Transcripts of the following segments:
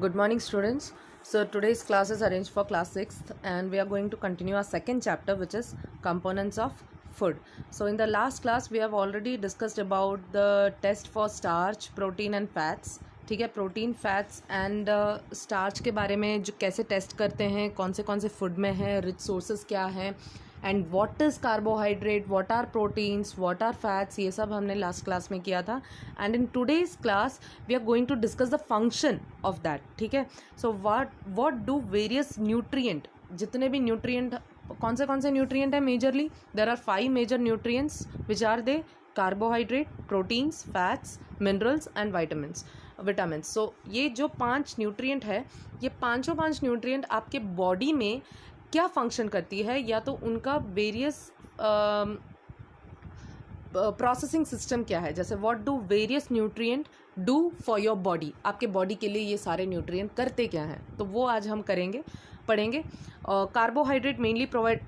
Good morning, students. So today's class is arranged for class 6th and we are going to continue our second chapter, which is components of food. So in the last class we have already discussed about the test for starch, protein and fats. ठीक है, protein, fats and starch के बारे में जो कैसे test करते हैं, कौन से फूड में है, रिच सोर्सेज क्या हैं, and what is carbohydrate, what are proteins, what are fats, ये सब हमने लास्ट क्लास में किया था. And in today's class we are going to discuss the function of that. ठीक है, so what do various nutrient, जितने भी न्यूट्रिएंट, कौन से न्यूट्रिएंट है majorly, there are 5 major nutrients which are they carbohydrate, proteins, fats, minerals and vitamins. So ये जो 5 nutrient है, ये पांचों न्यूट्रिएंट आपके बॉडी में क्या फंक्शन करती है, या तो उनका वेरियस प्रोसेसिंग सिस्टम क्या है. जैसे what do various nutrient do for your body, आपके बॉडी के लिए ये सारे न्यूट्रिएंट करते क्या हैं, तो वो आज हम पढ़ेंगे. Carbohydrate mainly provide,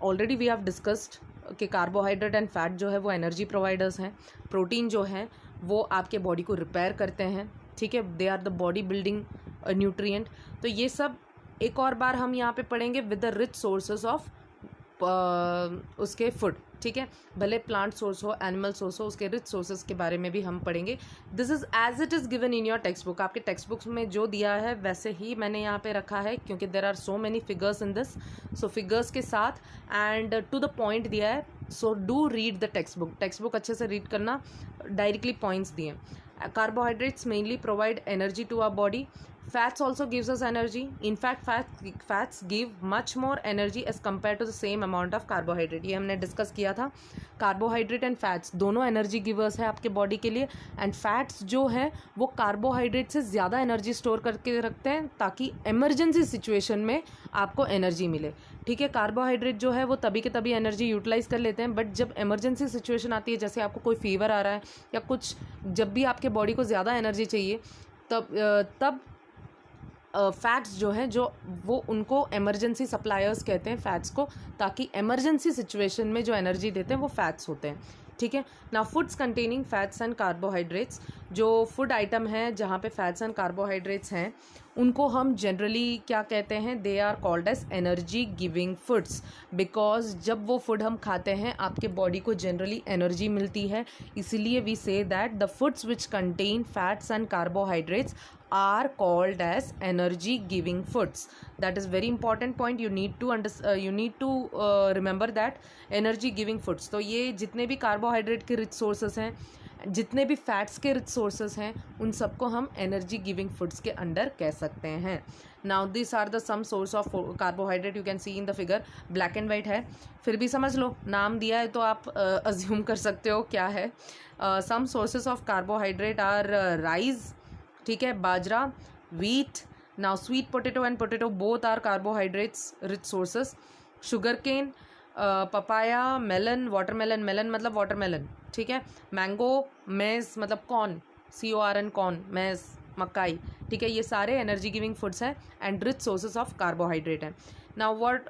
already we have discussed कि कार्बोहाइड्रेट एंड फैट जो है वो एनर्जी प्रोवाइडर्स हैं. प्रोटीन जो है वो आपके बॉडी को रिपेयर करते हैं. ठीक है, they are the body building nutrient. तो ये सब एक और बार हम यहाँ पे पढ़ेंगे with the rich sources of उसके फूड. ठीक है, भले प्लांट सोर्स हो, एनिमल सोर्स हो, उसके रिच सोर्सेज के बारे में भी हम पढ़ेंगे. This is as it is given in your text book. आपके टेक्स्ट बुक्स में जो दिया है वैसे ही मैंने यहाँ पे रखा है, क्योंकि there are so many figures in this. So figures के साथ एंड टू द पॉइंट दिया है. So do read the text book अच्छे से रीड करना. डायरेक्टली पॉइंट्स दिए. Carbohydrates mainly provide energy to our body. Fats also gives us energy. In fact, fats give much more energy as compared to the same amount of carbohydrate. ये हमने discuss किया था. Carbohydrate and fats दोनों energy givers है आपके body के लिए. And fats जो है वो कार्बोहाइड्रेट से ज़्यादा एनर्जी स्टोर करके रखते हैं ताकि इमरजेंसी सिचुएशन में आपको एनर्जी मिले. ठीक है, कार्बोहाइड्रेट जो है वो तभी के तभी एनर्जी यूटिलाइज कर लेते हैं, बट जब इमरजेंसी सिचुएशन आती है, जैसे आपको कोई फीवर आ रहा है या कुछ, जब भी आपके बॉडी को ज़्यादा एनर्जी चाहिए, तब फैट्स जो हैं, जो वो उनको इमरजेंसी सप्लायर्स कहते हैं फैट्स को, ताकि इमरजेंसी सिचुएशन में जो एनर्जी देते हैं वो फैट्स होते हैं. ठीक है, now foods containing fats and carbohydrates, जो फूड आइटम है जहाँ पे फैट्स एंड कार्बोहाइड्रेट्स हैं, उनको हम जनरली क्या कहते हैं, they are called as energy giving foods. Because जब वो फूड हम खाते हैं आपके बॉडी को जनरली एनर्जी मिलती है, इसीलिए we say that the foods which contain fats and carbohydrates are called as energy giving foods. That is very important point. You need to remember that energy giving foods. तो ये जितने भी carbohydrate के rich sources हैं, जितने भी fats के rich sources हैं, उन सबको हम एनर्जी गिविंग फूड्स के अंडर कह सकते हैं. Now this are the some source of carbohydrate. You can see in the figure, black and white है, फिर भी समझ लो, नाम दिया है तो आप अज्यूम कर सकते हो क्या है. Some sources of carbohydrate are rice, ठीक है, बाजरा, wheat. Now sweet potato and potato both are carbohydrates rich sources. Sugar cane, papaya, melon, watermelon, melon मतलब watermelon, ठीक है, mango, maize मतलब corn, corn, corn, maize, मकाई. ठीक है, ये सारे एनर्जी गिविंग फूड्स हैं and rich sources of carbohydrate हैं. Now what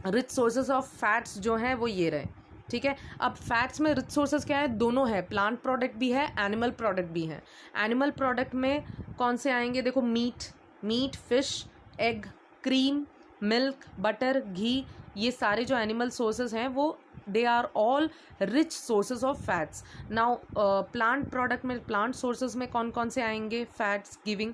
rich sources of fats जो हैं वो ये रहे. ठीक है, अब फैट्स में रिच सोर्सेज क्या है, दोनों है, प्लांट प्रोडक्ट भी है, एनिमल प्रोडक्ट भी है. एनिमल प्रोडक्ट में कौन से आएंगे, देखो, meat, fish, egg, cream, milk, butter, ghee, ये सारे जो एनिमल सोर्सेज हैं वो they are all rich sources of fats. Now plant product में, प्लांट सोर्सेज में कौन कौन से आएंगे फैट्स गिविंग,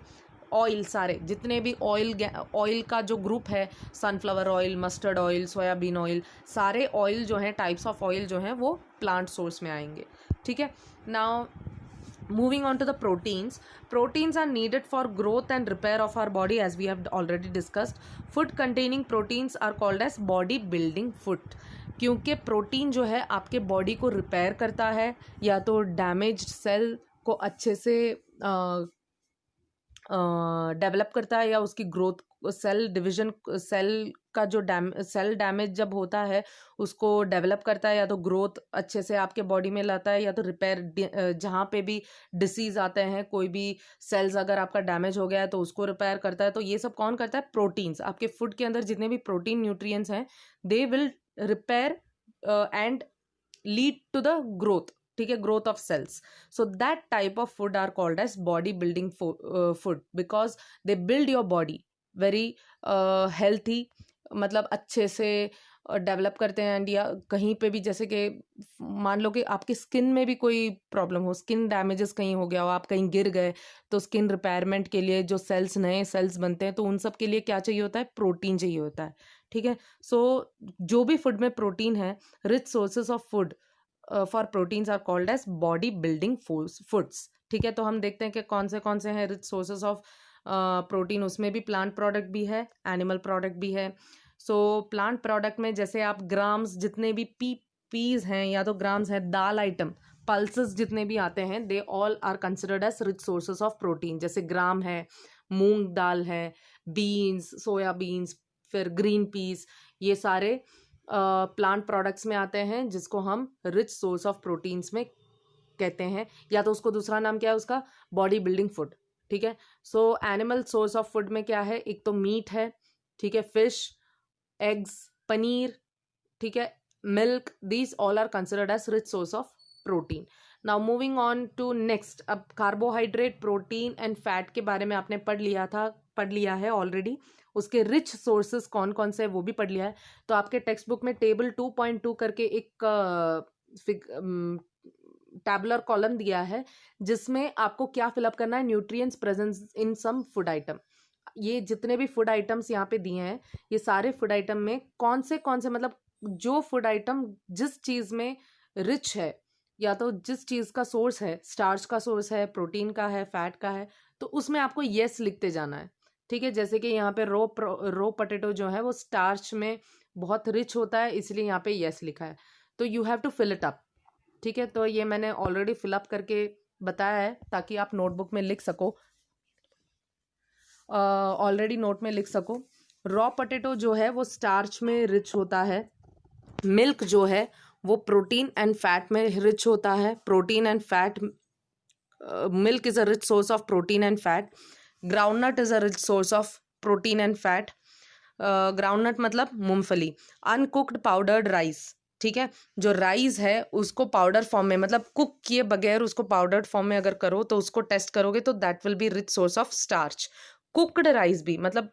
ऑयल, सारे जितने भी ऑयल का जो ग्रुप है, sunflower oil, mustard oil, soybean oil, सारे ऑयल जो हैं, टाइप्स ऑफ ऑयल जो हैं वो प्लांट सोर्स में आएंगे. ठीक है, now moving on to the proteins are needed for growth and repair of our body, as we have already discussed. Food containing proteins are called as body building food, क्योंकि protein जो है आपके body को repair करता है, या तो damaged cell को अच्छे से डेवलप करता है, या उसकी ग्रोथ, सेल डिवीजन, सेल का जो सेल डैमेज जब होता है उसको डेवलप करता है, या तो ग्रोथ अच्छे से आपके बॉडी में लाता है, या तो रिपेयर, जहाँ पे भी डिसीज़ आते हैं, कोई भी सेल्स अगर आपका डैमेज हो गया है तो उसको रिपेयर करता है. तो ये सब कौन करता है, प्रोटीन्स. आपके फूड के अंदर जितने भी प्रोटीन न्यूट्रिएंट्स हैं, they will repair and lead to the growth. ठीक है, growth of cells. So that type of food are called as body building food because they build your body very healthy, मतलब अच्छे से develop करते हैं. And या कहीं पे भी जैसे कि मान लो कि आपकी स्किन में भी कोई प्रॉब्लम हो, स्किन डैमेजेस कहीं हो गया हो, आप कहीं गिर गए, तो स्किन रिपेयरमेंट के लिए जो सेल्स, नए सेल्स बनते हैं, तो उन सब के लिए क्या चाहिए होता है, प्रोटीन चाहिए होता है. ठीक है, सो जो भी फूड में प्रोटीन है, rich sources of food for proteins are called as body building foods. ठीक है, तो हम देखते हैं कि कौन से हैं रिच सोर्सेज ऑफ प्रोटीन. उसमें भी प्लांट प्रोडक्ट भी है, एनिमल प्रोडक्ट भी है. सो प्लांट प्रोडक्ट में जैसे आप ग्राम्स, जितने भी पीज हैं या तो ग्राम्स हैं, दाल आइटम, पल्सेस जितने भी आते हैं, they all are considered as rich sources of protein. जैसे ग्राम है, मूंग दाल है, बीन्स, सोया बीन्स, फिर ग्रीन पीस, ये सारे प्लांट प्रोडक्ट्स में आते हैं, जिसको हम रिच सोर्स ऑफ प्रोटीन्स में कहते हैं, या तो उसको दूसरा नाम क्या है उसका, बॉडी बिल्डिंग फूड. ठीक है, so animal source of food में क्या है, एक तो मीट है, ठीक है, फिश, एग्स, पनीर, ठीक है, milk, these all are considered as rich source of protein. Now moving on to next. अब कार्बोहाइड्रेट, प्रोटीन एंड फैट के बारे में आपने पढ़ लिया है ऑलरेडी. उसके रिच सोर्सेज कौन कौन से है वो भी पढ़ लिया है. तो आपके टेक्स्ट बुक में टेबल 2.2 करके एक टैबुलर कॉलम दिया है, जिसमें आपको क्या फिलअप करना है, nutrients presence in some food item. ये जितने भी फूड आइटम्स यहाँ पे दिए हैं, ये सारे फूड आइटम में कौन से मतलब जो फूड आइटम जिस चीज़ में रिच है, या तो जिस चीज़ का सोर्स है, स्टार्च का सोर्स है, प्रोटीन का है, फैट का है, तो उसमें आपको येस लिखते जाना है. ठीक है, जैसे कि यहाँ पे रो पोटैटो जो है वो स्टार्च में बहुत रिच होता है, इसलिए यहाँ पे येस लिखा है. तो you have to fill it up. ठीक है, तो ये मैंने ऑलरेडी फिलअप करके बताया है ताकि आप नोटबुक में लिख सको, ऑलरेडी नोट में लिख सको. रॉ पोटैटो जो है वो स्टार्च में रिच होता है. मिल्क जो है वो प्रोटीन एंड फैट में रिच होता है. Protein and fat, milk is a rich source of protein and fat. Groundnut is a rich source of protein and fat. Groundnut मतलब मूंगफली. अनकुक्ड पाउडर्ड राइस, ठीक है, जो राइस है उसको पाउडर फॉर्म में, मतलब कुक किए बगैर उसको पाउडर्ड फॉर्म में अगर करो तो उसको टेस्ट करोगे तो that will be rich source of starch. Cooked rice भी, मतलब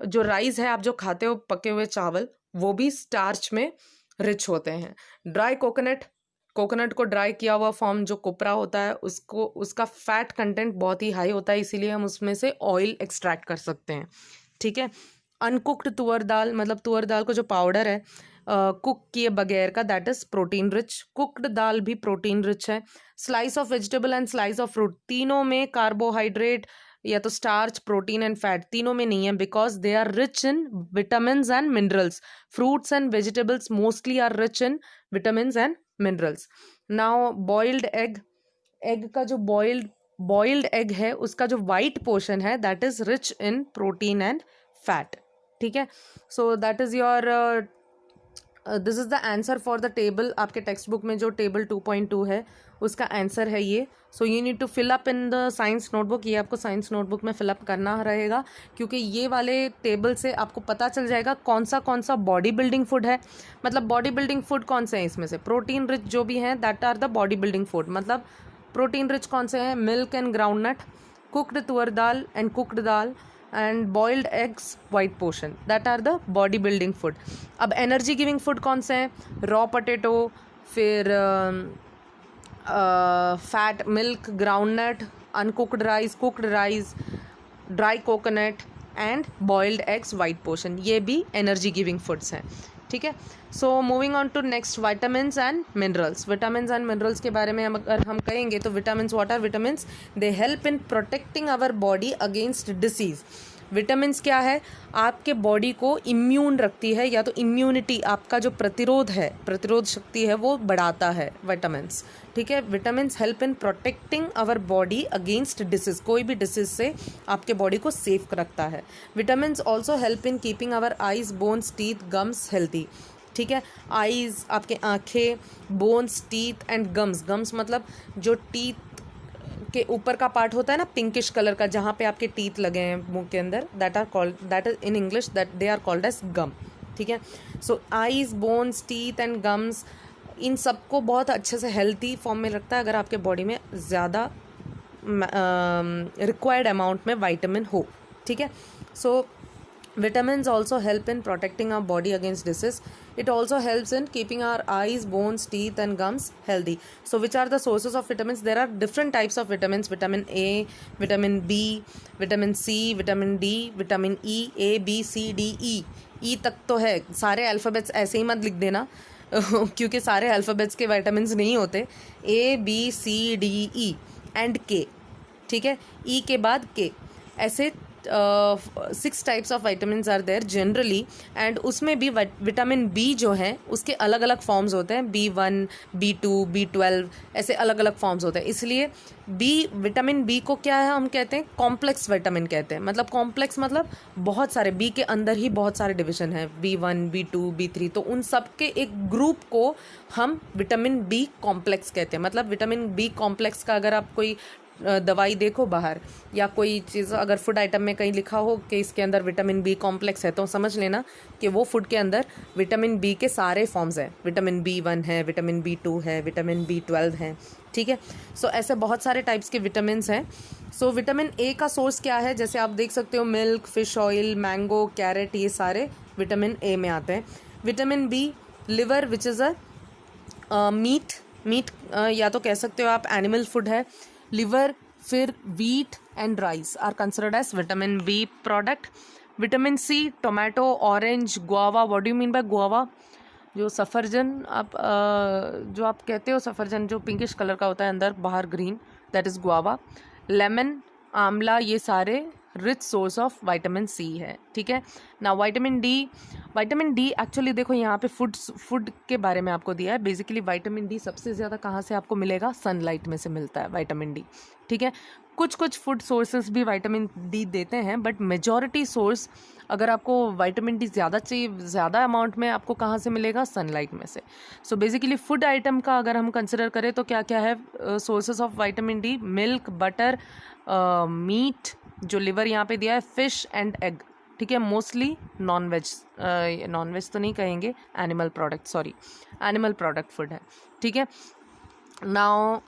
जो राइस है आप जो खाते हो, पके हुए चावल, वो भी स्टार्च में रिच होते हैं. ड्राई कोकोनट को ड्राई किया हुआ फॉर्म जो कोपरा होता है, उसका फैट कंटेंट बहुत ही हाई होता है, इसीलिए हम उसमें से ऑयल एक्सट्रैक्ट कर सकते हैं. ठीक है. अनकुक्ड तुअर दाल, मतलब तुअर दाल को जो पाउडर है कुक किए बगैर का, that is protein rich. Cooked दाल भी प्रोटीन रिच है. Slice of vegetable and slice of fruit, तीनों में कार्बोहाइड्रेट या तो स्टार्च, प्रोटीन एंड फैट तीनों में नहीं है, because they are rich in vitamins and minerals. Fruits and vegetables mostly are rich in vitamins and minerals. Now boiled egg का जो बॉइल्ड एग है, उसका जो वाइट पोर्शन है, that is rich in protein and fat. ठीक है, so that is your this is the answer for the table. आपके text book में जो टेबल 2.2 है उसका आंसर है ये. So you need to fill up in the science notebook. ये आपको साइंस नोटबुक में फिलअप करना रहेगा, क्योंकि ये वाले टेबल से आपको पता चल जाएगा कौन सा बॉडी बिल्डिंग फूड है. मतलब बॉडी बिल्डिंग फूड कौन से हैं इसमें से, प्रोटीन रिच जो भी हैं, that are the body building food. मतलब प्रोटीन रिच कौन से हैं, milk and groundnut, cooked toor dal and cooked dal, and boiled eggs white portion, that are the body building food. अब एनर्जी गिविंग फूड कौन से हैं, रॉ पोटैटो, फिर fat milk, groundnut, uncooked rice, cooked rice, dry coconut and boiled eggs white portion, ये भी energy giving foods हैं. ठीक है, so moving on to next, vitamins and minerals. Vitamins and minerals के बारे में अगर हम कहेंगे तो vitamins, what are vitamins, they help in protecting our body against disease. Vitamins क्या है, आपके बॉडी को इम्यून रखती है, या तो इम्यूनिटी, आपका जो प्रतिरोध शक्ति है वो बढ़ाता है विटामिन्स. ठीक है, vitamins help in protecting our body against disease, कोई भी डिसीज से आपके बॉडी को सेफ रखता है. Vitamins also help in keeping our eyes, bones, teeth, gums healthy. ठीक है, आईज आपके आँखें, बोन्स, टीथ एंड गम्स मतलब जो टीथ के ऊपर का पार्ट होता है ना, पिंकिश कलर का, जहाँ पे आपके टीथ लगे हैं मुंह के अंदर, that is in English that they are called as gum. ठीक है, so eyes, bones, teeth and gums इन सबको बहुत अच्छे से हेल्थी फॉर्म में रखता है अगर आपके बॉडी में ज़्यादा रिक्वायर्ड अमाउंट में विटामिन हो, ठीक है। सो vitamins also help in protecting our body against disease. It also helps in keeping our eyes, bones, teeth and gums healthy. So which are the sources of vitamins? There are different types of vitamins: vitamin A, vitamin B, vitamin C, vitamin D, vitamin E, A, B, C, D, E तक तो है। सारे alphabets ऐसे ही मत लिख देना क्योंकि सारे अल्फ़ाबेट्स के विटामिन्स नहीं होते। A, B, C, D, E and K, ठीक है। E के बाद K, ऐसे 6 types of vitamins are there generally. And उसमें भी विटामिन बी जो है उसके अलग अलग फॉर्म्स होते हैं, B1, B2, B12, ऐसे अलग अलग फॉर्म्स होते हैं। इसलिए विटामिन बी को क्या है, हम कहते हैं कॉम्प्लेक्स विटामिन कहते हैं। मतलब कॉम्प्लेक्स मतलब बहुत सारे, बी के अंदर ही बहुत सारे डिवीजन है, B1, B2, B3, तो उन सब के एक ग्रुप को हम विटामिन बी कॉम्प्लेक्स कहते हैं। मतलब विटामिन बी कॉम्प्लेक्स का अगर आप कोई दवाई देखो बाहर या कोई चीज़ अगर फूड आइटम में कहीं लिखा हो कि इसके अंदर विटामिन बी कॉम्प्लेक्स है, तो समझ लेना कि वो फूड के अंदर विटामिन बी के सारे फॉर्म्स हैं। विटामिन B1 है, विटामिन B2 है, विटामिन B12 है, ठीक है। सो ऐसे बहुत सारे टाइप्स के विटामिन हैं। सो विटामिन ए का सोर्स क्या है, जैसे आप देख सकते हो milk, fish oil, mango, carrot, ये सारे विटामिन ए में आते हैं। Vitamin B liver which is a meat या तो कह सकते हो आप एनिमल फूड है। लिवर, फिर wheat and rice are considered as vitamin B product. Vitamin C tomato, orange, guava. What do you mean by guava? जो सफरजन आप जो आप कहते हो सफरजन, जो पिंकिश कलर का होता है अंदर बाहर green, that is guava. Lemon, amla, ये सारे rich source of vitamin C है, ठीक है ना। विटामिन डी एक्चुअली देखो यहाँ पे फूड के बारे में आपको दिया है। बेसिकली विटामिन डी सबसे ज़्यादा कहाँ से आपको मिलेगा? सनलाइट में से मिलता है विटामिन डी, ठीक है। कुछ फूड सोर्सेज भी विटामिन डी देते हैं, बट मेजॉरिटी सोर्स अगर आपको विटामिन डी ज़्यादा चाहिए, ज़्यादा अमाउंट में, आपको कहाँ से मिलेगा? सनलाइट में से। सो बेसिकली फूड आइटम का अगर हम कंसिडर करें तो क्या क्या है sources of vitamin D? Milk, butter, meat, जो लिवर यहाँ पे दिया है, फिश एंड एग, ठीक है। मोस्टली नॉन वेज तो नहीं कहेंगे, एनिमल प्रोडक्ट फूड है, ठीक है। Now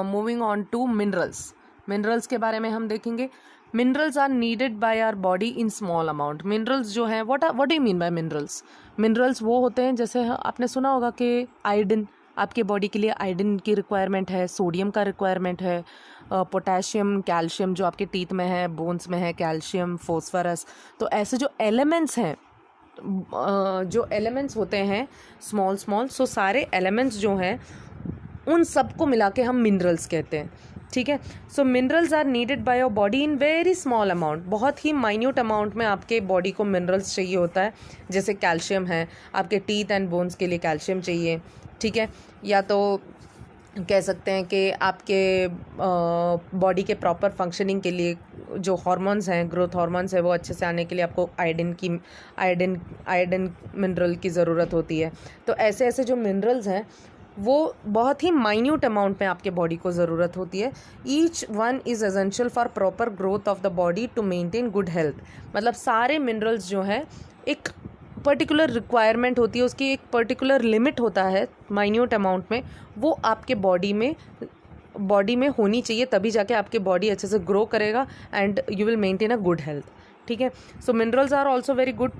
moving on to minerals के बारे में हम देखेंगे। Minerals are needed by our body in small amount. Minerals जो हैं, what do you mean by minerals वो होते हैं, जैसे आपने सुना होगा कि आयोडीन, आपके बॉडी के लिए आयोडीन की रिक्वायरमेंट है, सोडियम का रिक्वायरमेंट है, पोटेशियम, कैल्शियम जो आपके टीथ में है, बोन्स में है, कैल्शियम, फॉस्फोरस। तो ऐसे जो एलिमेंट्स हैं, जो एलिमेंट्स होते हैं स्मॉल, सो सारे एलिमेंट्स जो हैं उन सबको मिला के हम मिनरल्स कहते हैं, ठीक है। So minerals are needed by your body in very small amount. बहुत ही माइन्यूट अमाउंट में आपके बॉडी को मिनरल्स चाहिए होता है। जैसे कैल्शियम है, आपके टीथ एंड बोन्स के लिए कैल्शियम चाहिए, ठीक है। या तो कह सकते हैं कि आपके बॉडी के प्रॉपर फंक्शनिंग के लिए जो हार्मोन्स हैं, ग्रोथ हार्मोन्स है, वो अच्छे से आने के लिए आपको आयोडीन मिनरल की ज़रूरत होती है। तो ऐसे जो मिनरल्स हैं वो बहुत ही माइन्यूट अमाउंट में आपके बॉडी को ज़रूरत होती है। Each one is essential for proper growth of the body to maintain good health. मतलब सारे मिनरल्स जो हैं एक पर्टिकुलर रिक्वायरमेंट होती है, उसकी एक पर्टिकुलर लिमिट होता है माइन्यूट अमाउंट में, वो आपके बॉडी में होनी चाहिए, तभी जाके आपके बॉडी अच्छे से ग्रो करेगा and you will maintain a good health, ठीक है। So minerals are also very good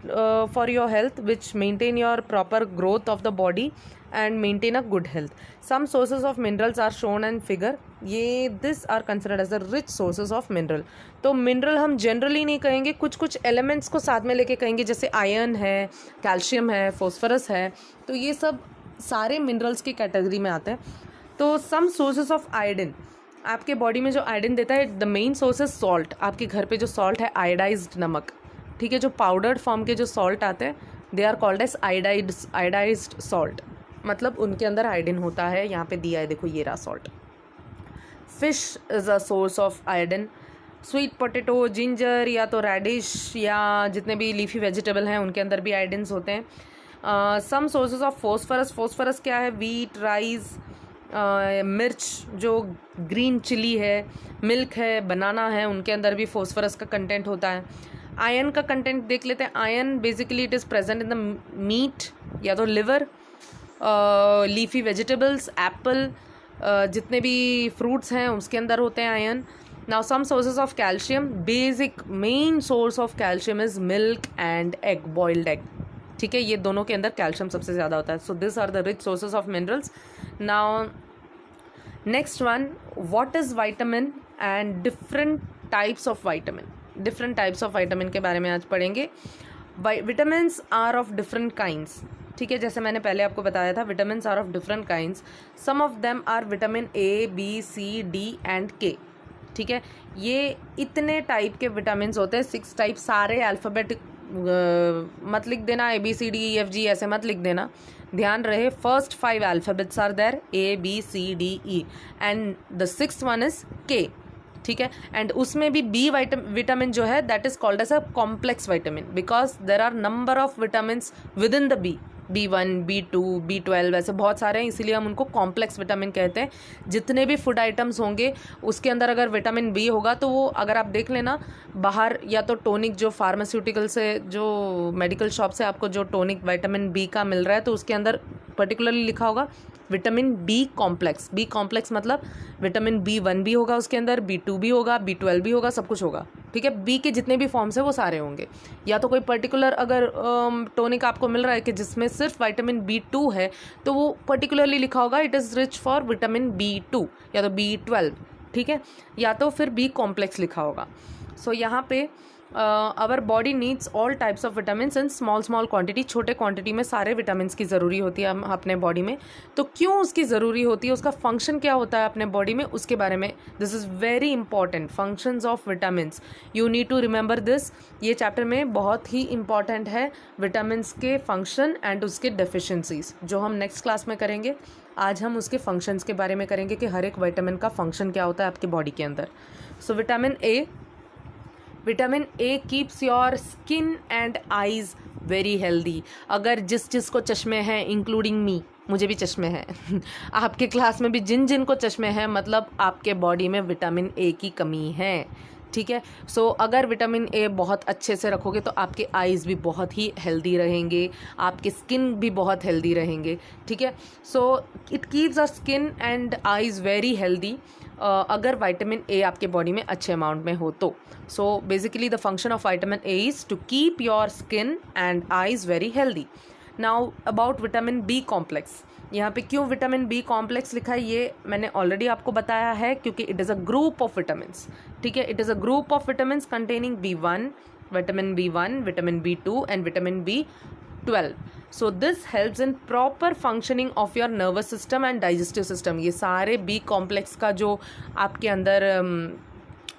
for your health which maintain your proper growth of the body and maintain a good health. Some sources of minerals are shown and figure. ये this are considered as the rich sources of mineral. तो mineral हम generally नहीं कहेंगे, कुछ elements को साथ में लेके कहेंगे, जैसे आयरन है, कैल्शियम है, फॉस्फोरस है, तो ये सब सारे मिनरल्स की कैटेगरी में आते हैं। तो सम सोर्सेज ऑफ आयोडीन, आपके बॉडी में जो आयोडीन देता है, the main source is salt. आपके घर पे जो सॉल्ट है, आयोडाइज्ड नमक, ठीक है। जो पाउडर्ड फॉर्म के जो सॉल्ट आते हैं, they are called as iodised salt. मतलब उनके अंदर आयोडीन होता है, यहाँ पे दिया है देखो, ये रहा salt. Fish is a source of iodine. Sweet potato, ginger या तो रेडिश या जितने भी लीफी वेजिटेबल हैं उनके अंदर भी आयोडीन्स होते हैं। सम सोर्सेज ऑफ फॉस्फोरस क्या है? वीट, राइस, मिर्च जो ग्रीन चिली है, मिल्क है, बनाना है, उनके अंदर भी फॉस्फोरस का कंटेंट होता है। आयरन का कंटेंट देख लेते हैं। Iron basically it is present in the meat या तो लिवर, लीफी वेजिटेबल्स, एप्पल, जितने भी फ्रूट्स हैं उसके अंदर होते हैं iron. Now some sources of calcium. Basic main source of calcium is milk and egg, boiled egg. ठीक है, ये दोनों के अंदर कैल्शियम सबसे ज़्यादा होता है. So this are the rich sources of minerals. Now next one, what is vitamin and different types of vitamin. Different types of vitamin के बारे में आज पढ़ेंगे. Vitamins are of different kinds. ठीक है, जैसे मैंने पहले आपको बताया था, vitamins are of different kinds. Some of them are vitamin A, B, C, D and K. ठीक है, ये इतने टाइप के विटामिन्स होते हैं. 6 टाइप, सारे अल्फ़ाबेटिक मत लिख देना, A B C D E F G ऐसे मत लिख देना. ध्यान रहे, first 5 alphabets are there, A B C D E, and the 6th one is K. ठीक है, एंड उसमें भी बी विटामिन जो है that is called as a complex vitamin because there are number of vitamins within the B1, B2, B12 ऐसे बहुत सारे हैं, इसीलिए हम उनको कॉम्प्लेक्स विटामिन कहते हैं. जितने भी फूड आइटम्स होंगे उसके अंदर अगर विटामिन बी होगा तो वो, अगर आप देख लेना बाहर, या तो टोनिक जो फार्मास्यूटिकल से, जो मेडिकल शॉप से आपको जो टोनिक विटामिन बी का मिल रहा है, तो उसके अंदर पर्टिकुलरली लिखा होगा vitamin B complex. B complex मतलब विटामिन B1 भी होगा उसके अंदर, B2 भी होगा, B12 भी होगा, सब कुछ होगा. ठीक है, बी के जितने भी फॉर्म्स हैं वो सारे होंगे. या तो कोई पर्टिकुलर अगर टोनिक आपको मिल रहा है कि जिसमें सिर्फ विटामिन B2 है, तो वो पर्टिकुलरली लिखा होगा it is rich for vitamin B2 या तो B12. ठीक है, या तो फिर बी कॉम्प्लेक्स लिखा होगा. सो यहाँ पे our body needs all types of vitamins in small quantity. छोटे क्वांटिटी में सारे विटामिन्स की ज़रूरी होती है अपने बॉडी में. तो क्यों उसकी ज़रूरी होती है, उसका फंक्शन क्या होता है अपने बॉडी में, उसके बारे में, this is very important. Functions of vitamins, you need to remember this. ये चैप्टर में बहुत ही इंपॉर्टेंट है, विटामिन्स के फंक्शन एंड उसके डेफिशिएंसीज, जो हम नेक्स्ट क्लास में करेंगे. आज हम उसके फंक्शंस के बारे में करेंगे कि हर एक विटामिन का फंक्शन क्या होता है आपके बॉडी के अंदर. So vitamin A. Vitamin A keeps your skin and eyes very healthy. अगर जिस को चश्मे हैं, इंक्लूडिंग मी, मुझे भी चश्मे हैं आपके क्लास में भी जिन को चश्मे हैं, मतलब आपके बॉडी में विटामिन ए की कमी है. ठीक है, सो अगर विटामिन ए बहुत अच्छे से रखोगे तो आपके आईज़ भी बहुत ही हेल्दी रहेंगे, आपके स्किन भी बहुत हेल्दी रहेंगे. ठीक है, so it keeps our skin and eyes very healthy अगर विटामिन ए आपके बॉडी में अच्छे अमाउंट में हो तो. So basically the function of vitamin A is to keep your skin and eyes very healthy. Now about vitamin B complex. यहाँ पे क्यों विटामिन बी कॉम्प्लेक्स लिखा है ये मैंने ऑलरेडी आपको बताया है, क्योंकि it is a group of vitamins. ठीक है, it is a group of vitamins containing B1, vitamin B2 and vitamin B12. So this helps in proper functioning of your nervous system and digestive system. ये सारे B complex का जो आपके अंदर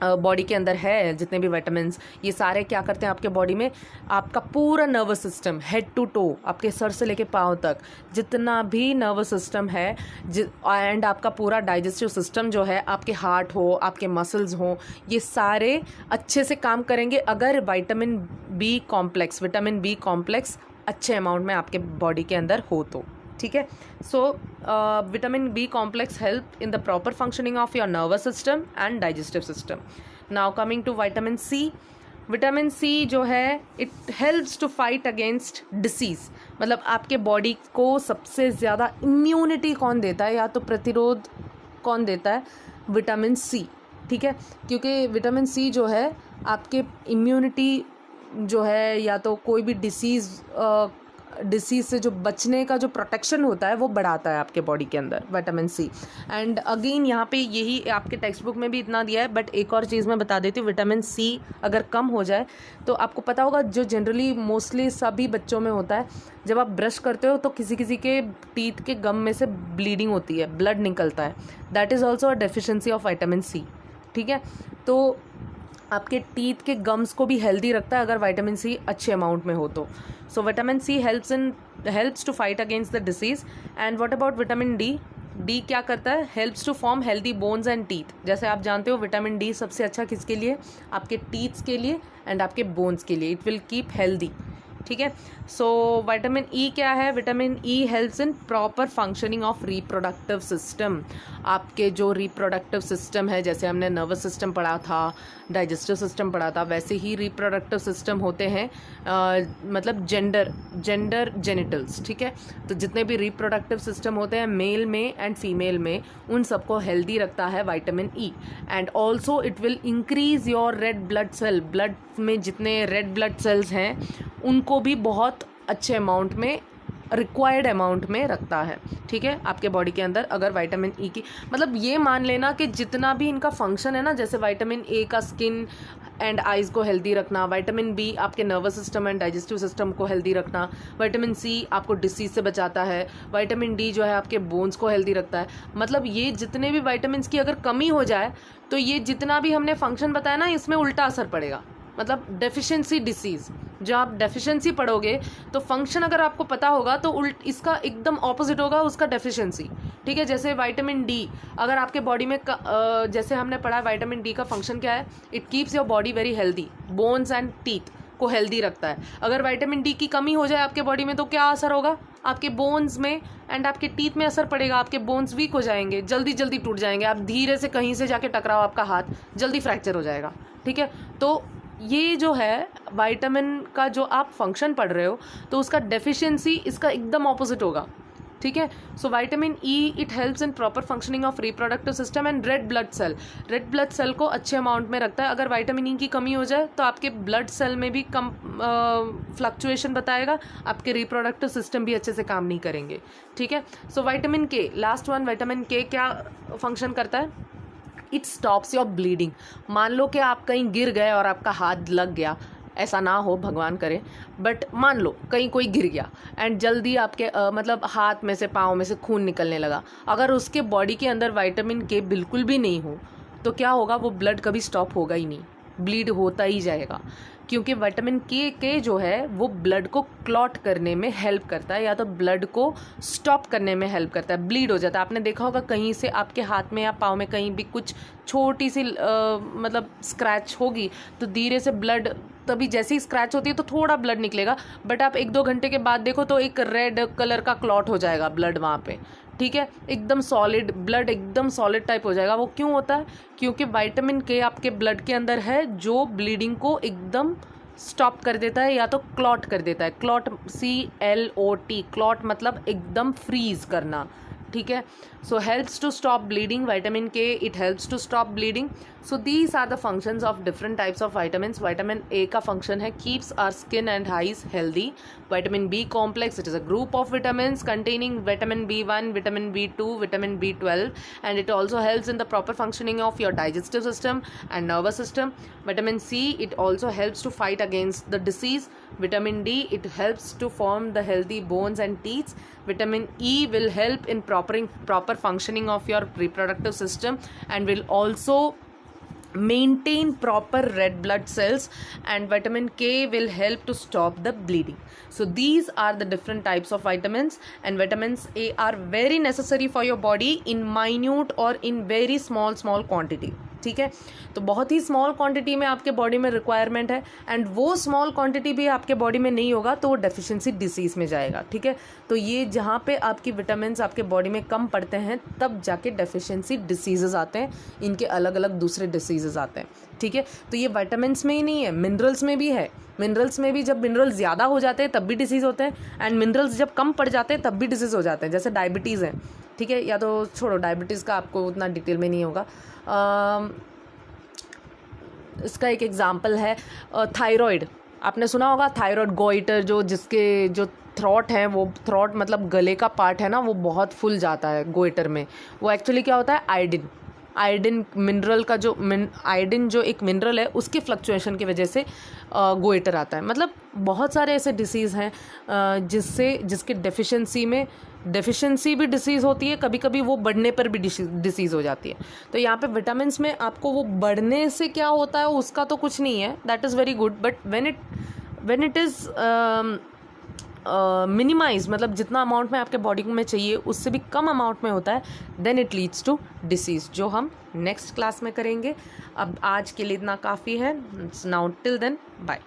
body के अंदर है, जितने भी विटामिन्स, ये सारे क्या करते हैं आपके बॉडी में, आपका पूरा nervous system head to toe, आपके सर से लेके पाँव तक जितना भी नर्वस सिस्टम है एंड आपका पूरा डाइजेस्टिव सिस्टम जो है, आपके हार्ट हो, आपके मसल्स हो, ये सारे अच्छे से काम करेंगे अगर विटामिन बी कॉम्प्लेक्स अच्छे अमाउंट में आपके बॉडी के अंदर हो तो. ठीक है, so vitamin B complex help in the proper functioning of your nervous system and digestive system. Now coming to vitamin C. Vitamin C जो है it helps to fight against disease. मतलब आपके बॉडी को सबसे ज़्यादा इम्यूनिटी कौन देता है, या तो प्रतिरोध कौन देता है, विटामिन सी. ठीक है, क्योंकि विटामिन सी जो है आपके इम्यूनिटी जो है, या तो कोई भी डिसीज़ से जो बचने का जो प्रोटेक्शन होता है वो बढ़ाता है आपके बॉडी के अंदर विटामिन सी. एंड अगेन यहाँ पे यही आपके टेक्स्ट बुक में भी इतना दिया है, बट एक और चीज़ मैं बता देती हूँ. विटामिन सी अगर कम हो जाए तो आपको पता होगा, जो जनरली मोस्टली सभी बच्चों में होता है, जब आप ब्रश करते हो तो किसी के टीथ के गम में से ब्लीडिंग होती है, ब्लड निकलता है. That is also a deficiency of vitamin C. ठीक है, तो आपके टीथ के गम्स को भी हेल्दी रखता है अगर विटामिन सी अच्छे अमाउंट में हो तो. So vitamin C helps to fight against the disease. And what about vitamin D. D क्या करता है, helps to form healthy bones and teeth. जैसे आप जानते हो विटामिन डी सबसे अच्छा किसके लिए, आपके टीथ्स के लिए एंड आपके बोन्स के लिए. It will keep healthy. ठीक है। सो विटामिन ई क्या है? Vitamin E helps in proper functioning of reproductive system. आपके जो रिप्रोडक्टिव सिस्टम है, जैसे हमने नर्वस सिस्टम पढ़ा था, डाइजेस्टिव सिस्टम पढ़ा था, वैसे ही रिप्रोडक्टिव सिस्टम होते हैं, मतलब जेंडर जेनिटल्स, ठीक है। तो जितने भी रिप्रोडक्टिव सिस्टम होते हैं मेल में एंड फीमेल में, उन सबको हेल्दी रखता है vitamin E. And also it will increase your red blood cell. Blood में जितने रेड ब्लड सेल्स हैं उनको भी बहुत अच्छे अमाउंट में, रिक्वायर्ड अमाउंट में रखता है, ठीक है, आपके बॉडी के अंदर। अगर विटामिन ई की, मतलब ये मान लेना कि जितना भी इनका फंक्शन है ना, जैसे विटामिन ए का स्किन एंड आइज़ को हेल्दी रखना, विटामिन बी आपके nervous system and digestive system को हेल्दी रखना, विटामिन सी आपको डिसीज से बचाता है, विटामिन डी जो है आपके बोन्स को हेल्दी रखता है। मतलब ये जितने भी विटामिन्स की अगर कमी हो जाए तो ये जितना भी हमने फंक्शन बताया ना, इसमें उल्टा असर पड़ेगा। मतलब डेफिशिएंसी डिसीज़, जब आप डेफिशिएंसी पढ़ोगे तो फंक्शन अगर आपको पता होगा तो इसका एकदम ऑपोजिट होगा उसका डेफिशिएंसी, ठीक है। जैसे विटामिन डी अगर आपके बॉडी में जैसे हमने पढ़ा विटामिन डी का फंक्शन क्या है? It keeps your body very healthy, bones and teeth को हेल्दी रखता है। अगर विटामिन डी की कमी हो जाए आपके बॉडी में तो क्या असर होगा? आपके बोन्स में एंड आपके टीथ में असर पड़ेगा। आपके बोन्स वीक हो जाएंगे, जल्दी जल्दी टूट जाएंगे। आप धीरे से कहीं से जाके टकराओ, आपका हाथ जल्दी फ्रैक्चर हो जाएगा, ठीक है। तो ये जो है विटामिन का जो आप फंक्शन पढ़ रहे हो तो उसका डेफिशिएंसी इसका एकदम ऑपोजिट होगा, ठीक है। So vitamin E it helps in proper functioning of reproductive system and red blood cell. Red blood cell को अच्छे अमाउंट में रखता है। अगर विटामिन ई की कमी हो जाए तो आपके ब्लड सेल में भी कम फ्लक्चुएशन बताएगा, आपके रिप्रोडक्टिव सिस्टम भी अच्छे से काम नहीं करेंगे, ठीक है। सो विटामिन के, लास्ट वन, विटामिन के क्या फंक्शन करता है? It stops your bleeding. मान लो कि आप कहीं गिर गए और आपका हाथ लग गया, ऐसा ना हो भगवान करे, बट मान लो कहीं कोई गिर गया एंड जल्दी आपके मतलब हाथ में से, पाँव में से खून निकलने लगा। अगर उसके बॉडी के अंदर विटामिन के बिल्कुल भी नहीं हो तो क्या होगा? वो ब्लड कभी स्टॉप होगा ही नहीं, ब्लीड होता ही जाएगा। क्योंकि विटामिन के जो है वो ब्लड को क्लॉट करने में हेल्प करता है, या तो ब्लड को स्टॉप करने में हेल्प करता है। ब्लीड हो जाता है, आपने देखा होगा कहीं से आपके हाथ में या पाँव में कहीं भी कुछ छोटी सी मतलब स्क्रैच होगी तो धीरे से ब्लड, तभी जैसे ही स्क्रैच होती है तो थोड़ा ब्लड निकलेगा, बट आप 1-2 घंटे के बाद देखो तो एक रेड कलर का क्लॉट हो जाएगा ब्लड वहाँ पे, ठीक है। एकदम सॉलिड ब्लड, एकदम सॉलिड टाइप हो जाएगा। वो क्यों होता है? क्योंकि विटामिन के आपके ब्लड के अंदर है जो ब्लीडिंग को एकदम स्टॉप कर देता है या तो क्लॉट कर देता है। क्लॉट, CLOT, क्लॉट मतलब एकदम फ्रीज करना, ठीक है। So helps to stop bleeding, vitamin K it helps to stop bleeding. So these are the functions of different types of vitamin. Vitamin A का फंक्शन है keeps our skin and eyes healthy. Vitamin B complex, it is a group of vitamins containing vitamin B1, vitamin B2, vitamin B12, and it also helps in the proper functioning of your digestive system and nervous system. Vitamin C, it also helps to fight against the disease. Vitamin D, it helps to form the healthy bones and teeth. Vitamin E will help in proper functioning of your reproductive system and will also maintain proper red blood cells, and vitamin K will help to stop the bleeding. So these are the different types of vitamins, and vitamins A are very necessary for your body in minute or in very small quantity, ठीक है। तो बहुत ही small quantity में आपके body में requirement है, and वो small quantity भी आपके बॉडी में नहीं होगा तो वो डेफिशिएंसी डिसीज़ में जाएगा, ठीक है। तो ये जहाँ पे आपकी विटामिन्स आपके बॉडी में कम पड़ते हैं तब जाके डेफिशिएंसी डिसीजेज आते हैं, इनके अलग अलग दूसरे डिसीजेज आते हैं, ठीक है। तो ये विटामिन्स में ही नहीं है, मिनरल्स में भी है। मिनरल्स में भी जब मिनरल ज़्यादा हो जाते हैं तब भी डिसीज़ होते हैं, एंड मिनरल्स जब कम पड़ जाते हैं तब भी डिसीज़ हो जाते हैं। जैसे डायबिटीज़ है, ठीक है, या तो छोड़ो डायबिटीज़ का आपको उतना डिटेल में नहीं होगा। इसका एक एग्जांपल है थायराइड। आपने सुना होगा थायराइड गोइटर, जिसके जो थ्रॉट है, वो थ्रॉट मतलब गले का पार्ट है ना, वो बहुत फूल जाता है गोइटर में। वो एक्चुअली क्या होता है? आयोडीन मिनरल का आयोडीन जो एक मिनरल है उसकी फ्लक्चुएशन की वजह से गोइटर आता है। मतलब बहुत सारे ऐसे डिसीज़ हैं जिसके डेफिशिएंसी भी डिसीज़ होती है, कभी कभी वो बढ़ने पर भी डिसीज़ हो जाती है। तो यहाँ पे विटामिन्स में आपको वो बढ़ने से क्या होता है उसका तो कुछ नहीं है, that is very good, but when it is minimize, मतलब जितना अमाउंट में आपके बॉडी में चाहिए उससे भी कम अमाउंट में होता है, then it leads to disease, जो हम नेक्स्ट क्लास में करेंगे। अब आज के लिए इतना काफ़ी है। Now till then bye.